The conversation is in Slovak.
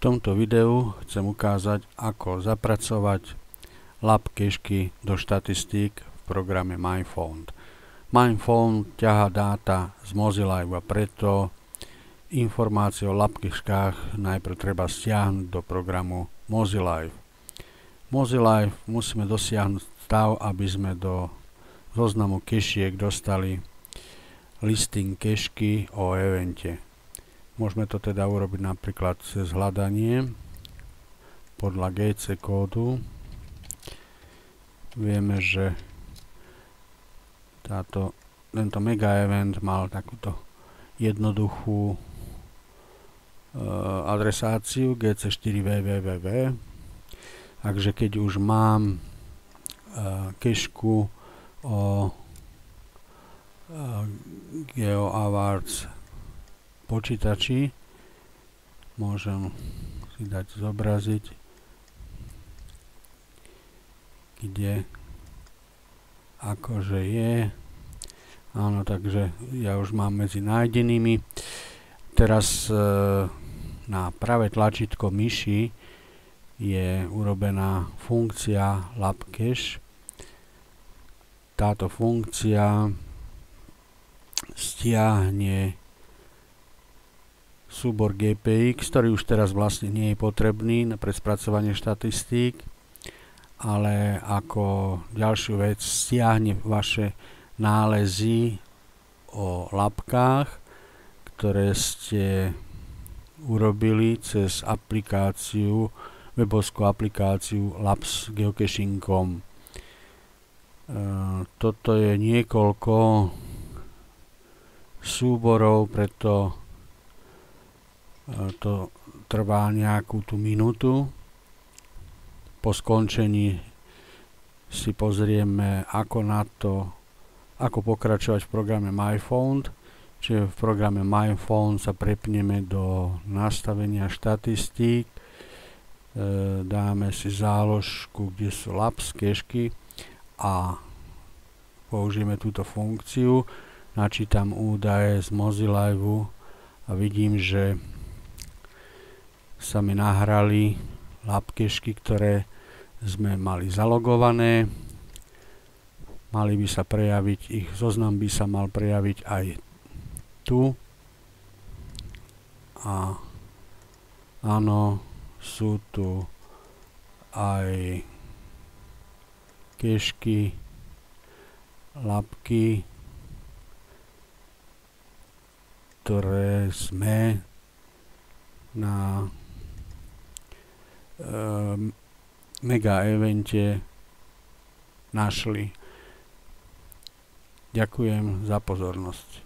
tomto videu chcem ukázať, ako zapracovať lab cache do štatistík v programe MindFound. MindFound ťahá dáta z Mozilla a preto informácie o lab cachách najprv treba stiahnuť do programu Mozilla. Mozilla musíme dosiahnuť stav, aby sme do zoznamu cachiek dostali listing cache o evente. Môžeme to teda urobiť napríklad cez hľadanie podľa GC kódu. Vieme, že tento mega event mal takúto jednoduchú adresáciu GC4 www. Takže keď už mám cacheku o GeoAwards počítači, môžem si dať zobraziť, kde akože je. Áno, takže ja už mám medzi nájdenými. Teraz na pravé tlačítko myši je urobená funkcia labcache. Táto funkcia stiahne súbor GPX, ktorý už teraz vlastne nie je potrebný pre spracovanie štatistík, ale ako ďalšiu vec stiahne vaše nálezy o labkách, ktoré ste urobili cez aplikáciu, webovskú aplikáciu labs.geocaching.com. Toto je niekoľko súborov, preto to trvá nejakú tú minútu. Po skončení si pozrieme, ako pokračovať v programe MindFound. Čiže v programe MindFound sa prepneme do nastavenia štatistík, dáme si záložku, kde sú labs cache a použijeme túto funkciu. Načítam údaje z Mozilla a vidím, že sa mi nahrali lab cache, ktoré sme mali zalogované. Mali by sa prejaviť, ich zoznam by sa mal prejaviť aj tu. A áno, sú tu aj cache, labky, ktoré sme na mega evente našli. Ďakujem za pozornosť.